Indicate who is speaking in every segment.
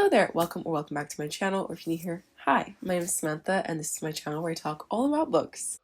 Speaker 1: Hello there, welcome or welcome back to my channel, or if you're new here, hi, my name is Samantha and this is my channel where I talk all about books.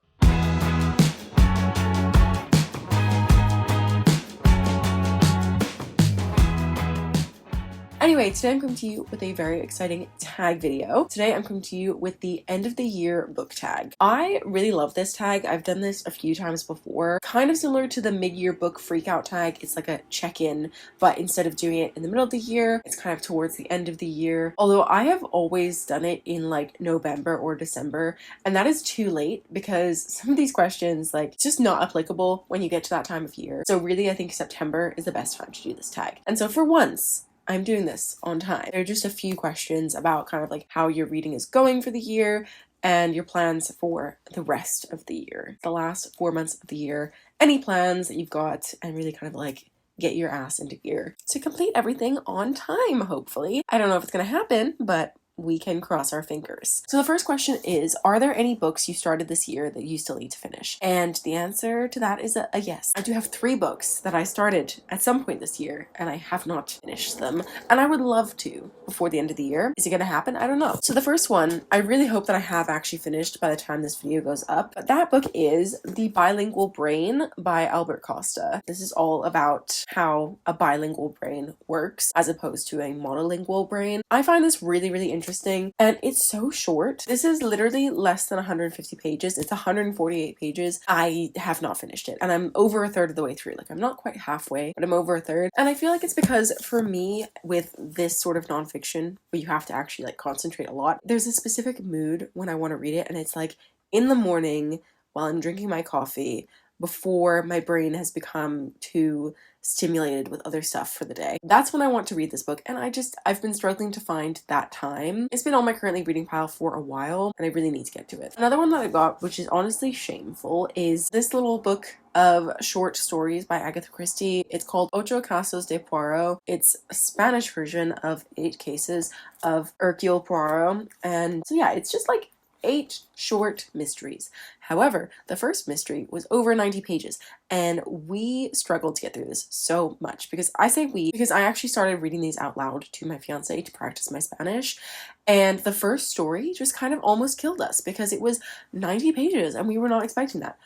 Speaker 1: Anyway, today I'm coming to you with a very exciting tag video. Today I'm coming to you with the end of the year book tag. I really love this tag. I've done this a few times before. Kind of similar to the mid-year book freakout tag. It's like a check-in, but instead of doing it in the middle of the year, it's kind of towards the end of the year. Although I have always done it in like November or December, and that is too late because some of these questions like just not applicable when you get to that time of year. So really I think September is the best time to do this tag. And so for once, I'm doing this on time. There are just a few questions about kind of like how your reading is going for the year and your plans for the rest of the year. The last 4 months of the year, any plans that you've got, and really kind of like get your ass into gear to complete everything on time, hopefully. I don't know if it's gonna happen, but we can cross our fingers. So the first question is, are there any books you started this year that you still need to finish? And the answer to that is a yes. I do have 3 books that I started at some point this year and I have not finished them, and I would love to before the end of the year. Is it gonna happen? I don't know. So the first one, I really hope that I have actually finished by the time this video goes up, but that book is The Bilingual Brain by Albert Costa. This is all about how a bilingual brain works as opposed to a monolingual brain. I find this really interesting, and it's so short. This is literally less than 150 pages. It's 148 pages. I have not finished it, and I'm over a third of the way through. Like, I'm not quite halfway, but I'm over a third. And I feel like it's because for me, with this sort of nonfiction where you have to actually like concentrate a lot, there's a specific mood when I want to read it, and it's like in the morning while I'm drinking my coffee before my brain has become too stimulated with other stuff for the day. That's when I want to read this book, and I've been struggling to find that time. It's been on my currently reading pile for a while, and I really need to get to it. Another one that I got, which is honestly shameful, is this little book of short stories by Agatha Christie. It's called Ocho Casos de Poirot. It's a Spanish version of 8 Cases of Hercule Poirot, and so yeah, it's just like 8 short mysteries. However, the first mystery was over 90 pages, and we struggled to get through this so much. Because I say we, because I actually started reading these out loud to my fiance to practice my Spanish, and the first story just kind of almost killed us because it was 90 pages and we were not expecting that.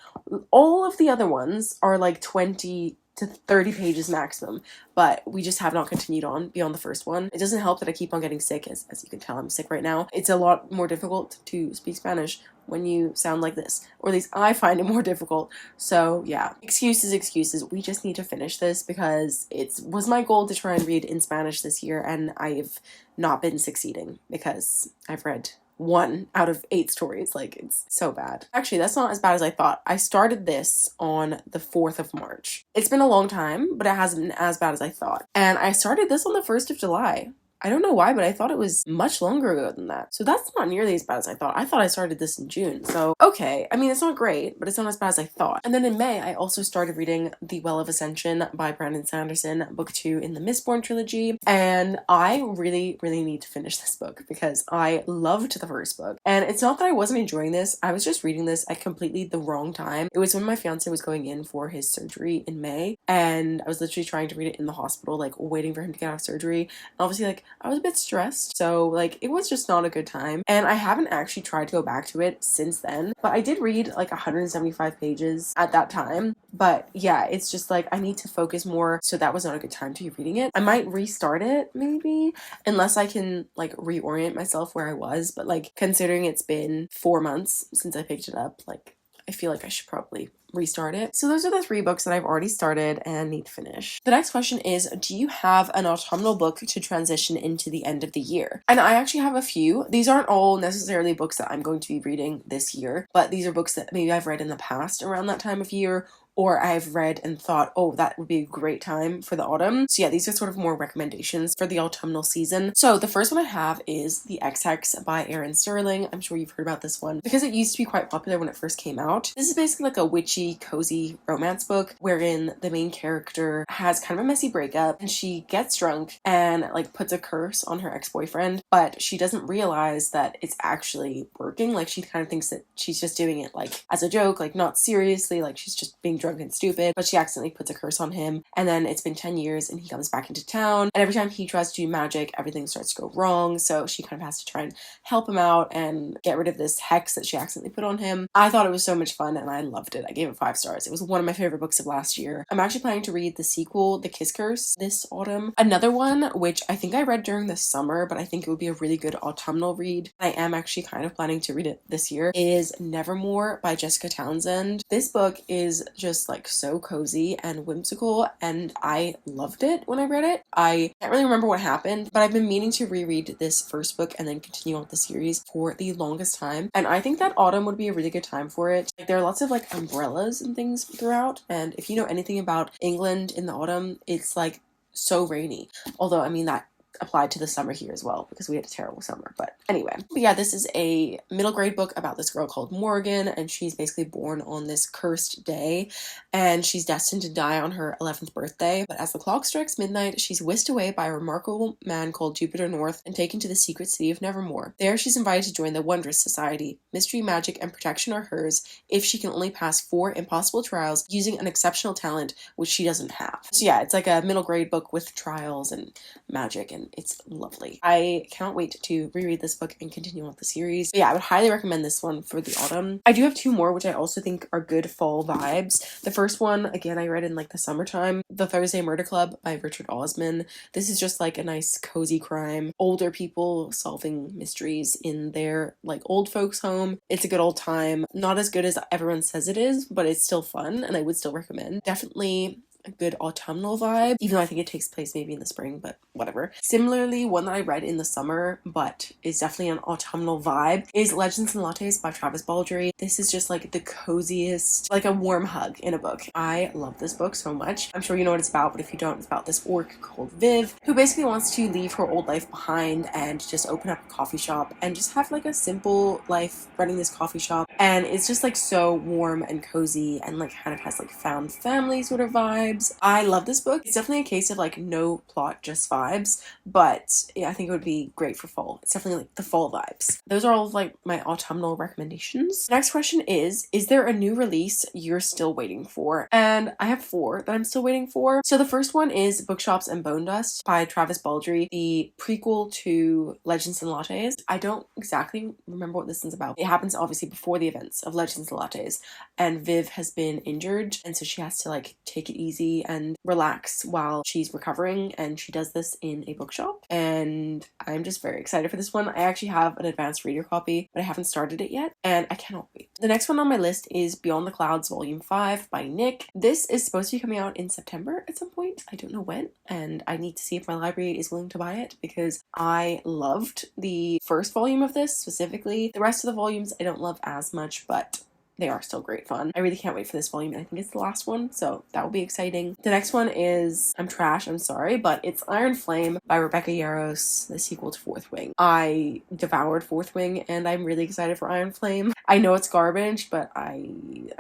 Speaker 1: All of the other ones are like 20 to 30 pages maximum, but we just have not continued on beyond the first one. It doesn't help that I keep on getting sick, as you can tell I'm sick right now. It's a lot more difficult to speak Spanish when you sound like this, or at least I find it more difficult. So yeah, excuses. We just need to finish this because it was my goal to try and read in Spanish this year, and I've not been succeeding because I've read 1 out of 8 stories. Like, it's so bad. Actually, that's not as bad as I thought. I started this on the 4th of March. It's been a long time, but it hasn't been as bad as I thought. And I started this on the 1st of July. I don't know why, but I thought it was much longer ago than that. So that's not nearly as bad as I thought. I thought I started this in June. So, okay. I mean, it's not great, but it's not as bad as I thought. And then in May, I also started reading The Well of Ascension by Brandon Sanderson, book 2 in the Mistborn trilogy. And I really need to finish this book because I loved the first book. And it's not that I wasn't enjoying this. I was just reading this at completely the wrong time. It was when my fiance was going in for his surgery in May. And I was literally trying to read it in the hospital, like waiting for him to get out of surgery. And obviously, like, I was a bit stressed, so like it was just not a good time, and I haven't actually tried to go back to it since then, but I did read like 175 pages at that time. But yeah, it's just like I need to focus more, so that was not a good time to be reading it. I might restart it maybe, unless I can like reorient myself where I was, but like considering it's been 4 months since I picked it up, like I feel like I should probably restart it. So those are the 3 books that I've already started and need to finish. The next question is, do you have an autumnal book to transition into the end of the year? And I actually have a few. These aren't all necessarily books that I'm going to be reading this year, but these are books that maybe I've read in the past around that time of year, or I've read and thought, oh, that would be a great time for the autumn. So yeah, these are sort of more recommendations for the autumnal season. So the first one I have is The XX by Erin Sterling. I'm sure you've heard about this one because it used to be quite popular when it first came out. This is basically like a witchy, cozy romance book wherein the main character has kind of a messy breakup and she gets drunk and like puts a curse on her ex-boyfriend, but she doesn't realize that it's actually working. Like, she kind of thinks that she's just doing it like as a joke, like not seriously, like she's just being drunk drunk and stupid, but she accidentally puts a curse on him. And then it's been 10 years and he comes back into town. And every time he tries to do magic, everything starts to go wrong. So she kind of has to try and help him out and get rid of this hex that she accidentally put on him. I thought it was so much fun and I loved it. I gave it 5 stars. It was one of my favorite books of last year. I'm actually planning to read the sequel, The Kiss Curse, this autumn. Another one, which I think I read during the summer, but I think it would be a really good autumnal read. I am actually kind of planning to read it this year, is Nevermore by Jessica Townsend. This book is just like so cozy and whimsical and I loved it when I read it. I can't really remember what happened, but I've been meaning to reread this first book and then continue on with the series for the longest time. And I think that autumn would be a really good time for it. Like, there are lots of like umbrellas and things throughout. And if you know anything about England in the autumn, it's like so rainy. Although, I mean, that applied to the summer here as well because we had a terrible summer. But anyway, but yeah, this is a middle grade book about this girl called Morgan, and she's basically born on this cursed day and she's destined to die on her 11th birthday. But as the clock strikes midnight, she's whisked away by a remarkable man called Jupiter North and taken to the secret city of Nevermore. There she's invited to join the Wondrous Society. Mystery, magic, and protection are hers if she can only pass 4 impossible trials using an exceptional talent which she doesn't have. So yeah, it's like a middle grade book with trials and magic, and it's lovely. I cannot wait to reread this book and continue on with the series. But yeah, I would highly recommend this one for the autumn. I do have 2 more which I also think are good fall vibes. The first one, again, I read in like the summertime, The Thursday Murder Club by Richard Osman. This is just like a nice cozy crime. Older people solving mysteries in their like old folks home. It's a good old time. Not as good as everyone says it is, but it's still fun and I would still recommend. Definitely a good autumnal vibe, even though I think it takes place maybe in the spring, but whatever. Similarly, one that I read in the summer but is definitely an autumnal vibe is Legends and Lattes by Travis Baldree. This is just like the coziest, like a warm hug in a book. I love this book so much. I'm sure you know what it's about, but if you don't, it's about this orc called Viv who basically wants to leave her old life behind and just open up a coffee shop and just have like a simple life running this coffee shop. And it's just like so warm and cozy and like kind of has like found family sort of vibes. I love this book. It's definitely a case of like no plot, just vibes, but yeah, I think it would be great for fall. It's definitely like the fall vibes. Those are all of like my autumnal recommendations. The next question is there a new release you're still waiting for? And I have 4 that I'm still waiting for. So the first one is Bookshops and Bone Dust by Travis Baldree, the prequel to Legends and Lattes. I don't exactly remember what this one's about. It happens obviously before the events of Legends and Lattes, and Viv has been injured, and so she has to like take it easy and relax while she's recovering, and she does this in a bookshop, and I'm just very excited for this one. I actually have an advanced reader copy, but I haven't started it yet, and I cannot wait. The next one on my list is Beyond the Clouds Volume 5 by Nick. This is supposed to be coming out in September at some point. I don't know when, and I need to see if my library is willing to buy it because I loved the first volume of this specifically. The rest of the volumes I don't love as much, but they are still great fun. I really can't wait for this volume. I think it's the last one, so that will be exciting. The next one is, I'm trash, I'm sorry, but it's Iron Flame by Rebecca Yarros, the sequel to Fourth Wing. I devoured Fourth Wing, and I'm really excited for Iron Flame. I know it's garbage, but I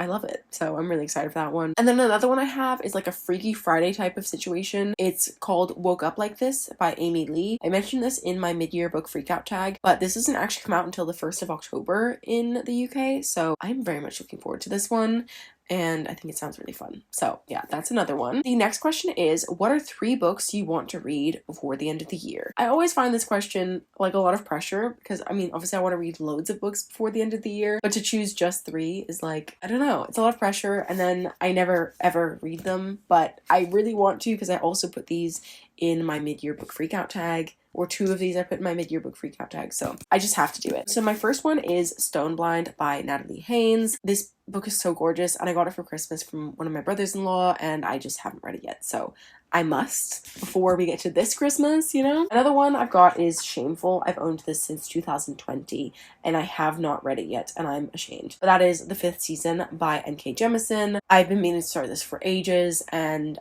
Speaker 1: love it, so I'm really excited for that one. And then another one I have is like a Freaky Friday type of situation. It's called Woke Up Like This by Amy Lee. I mentioned this in my mid-year book freakout tag, but this doesn't actually come out until the 1st of October in the UK, so I'm very much looking forward to this one, and I think it sounds really fun. So yeah, that's another one. The next question is, what are 3 books you want to read before the end of the year? I always find this question like a lot of pressure because I mean, obviously I want to read loads of books before the end of the year, but to choose just 3 is like, I don't know, it's a lot of pressure, and then I never ever read them, but I really want to because I also put these in my mid-year book freakout tag, or 2 of these I put in my mid-year book freakout tag, so I just have to do it. So my first one is Stoneblind by Natalie Haynes. This book is so gorgeous, and I got it for Christmas from one of my brothers-in-law, and I just haven't read it yet, so I must before we get to this Christmas, you know? Another one I've got is Shameful. I've owned this since 2020, and I have not read it yet, and I'm ashamed. But that is the 5th season by N.K. Jemisin. I've been meaning to start this for ages, and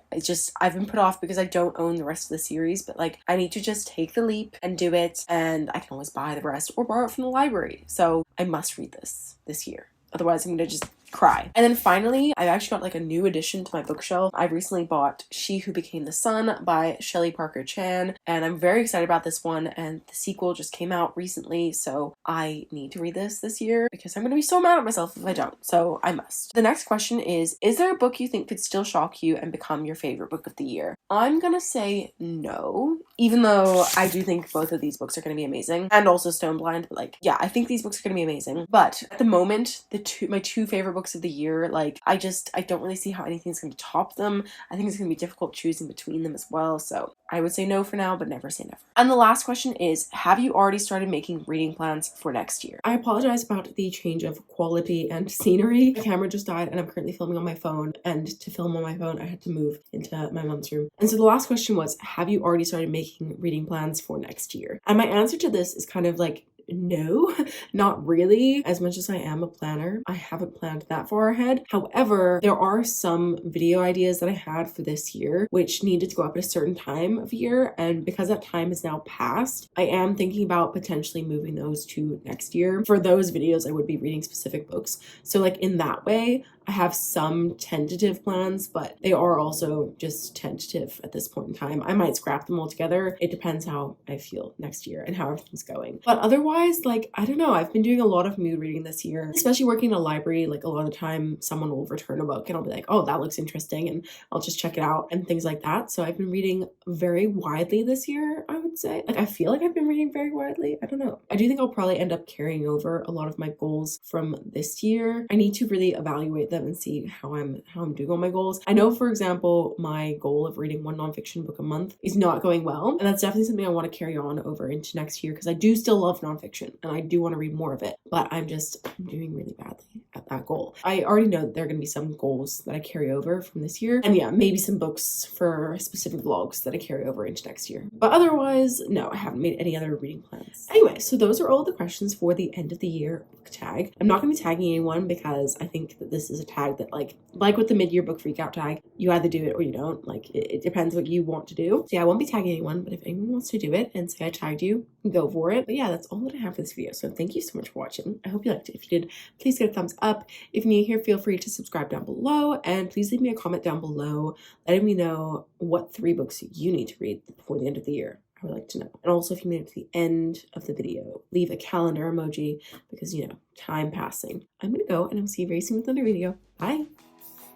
Speaker 1: I've been put off because I don't own the rest of the series, but like, I need to just take the leap and do it, and I can always buy the rest or borrow it from the library. So I must read this year. Otherwise, I'm going to just cry. And then finally, I've actually got like a new addition to my bookshelf. I recently bought She Who Became the Sun by Shelley Parker Chan, and I'm very excited about this one, and the sequel just came out recently, so I need to read this year because I'm gonna be so mad at myself if I don't, so I must. The next question is there a book you think could still shock you and become your favorite book of the year? I'm gonna say no, even though I do think both of these books are gonna be amazing, and also Stoneblind, but like, yeah, I think these books are gonna be amazing. But at the moment, my two favorite books of the year, like, I don't really see how anything's gonna top them. I think it's gonna be difficult choosing between them as well, so I would say no for now, but never say never. And the last question is, have you already started making reading plans for next year? I apologize about the change of quality and scenery. My camera just died and I'm currently filming on my phone, and to film on my phone I had to move into my mom's room. And so the last question was, have you already started making reading plans for next year? And my answer to this is kind of like, no, not really. As much as I am a planner, I haven't planned that far ahead. However, there are some video ideas that I had for this year which needed to go up at a certain time of year, and because that time is now passed, I am thinking about potentially moving those to next year. For those videos, I would be reading specific books. So like in that way, I have some tentative plans, but they are also just tentative at this point in time. I might scrap them altogether. It depends how I feel next year and how everything's going. But otherwise, like, I don't know, I've been doing a lot of mood reading this year, especially working in a library. Like a lot of the time someone will return a book and I'll be like, oh, that looks interesting, and I'll just check it out and things like that. So I've been reading very widely this year, I would say. Like, I feel like I've been reading very widely. I don't know. I do think I'll probably end up carrying over a lot of my goals from this year. I need to really evaluate them and see how I'm doing on my goals. I know, for example, my goal of reading one nonfiction book a month is not going well, and that's definitely something I want to carry on over into next year because I do still love nonfiction and I do want to read more of it, but I'm doing really badly at that goal. I already know that there are going to be some goals that I carry over from this year, and yeah, maybe some books for specific vlogs that I carry over into next year, but otherwise, no, I haven't made any other reading plans. Anyway, so those are all the questions for the end of the year book tag. I'm not going to be tagging anyone because I think that this is a tag that like with the mid-year book freakout tag, you either do it or you don't. Like, it depends what you want to do. So yeah, I won't be tagging anyone, but if anyone wants to do it and say I tagged you, go for it. But yeah, that's all that I have for this video. So thank you so much for watching. I hope you liked it. If you did, please get a thumbs up. If you're new here, feel free to subscribe down below, and please leave me a comment down below letting me know what 3 books you need to read before the end of the year. I would like to know. And also, if you made it to the end of the video, leave a calendar emoji because, you know, time passing. I'm gonna go, and I'll see you very soon with another video. Bye.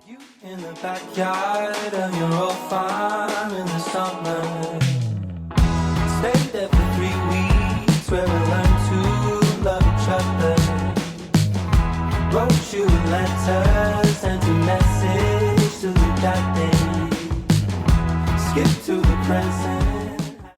Speaker 2: You in the backyard of your old farm in the summer. Stayed there for 3 weeks where we learned to love each other. Wrote you letters, sent a message to the that day. Skip to the present.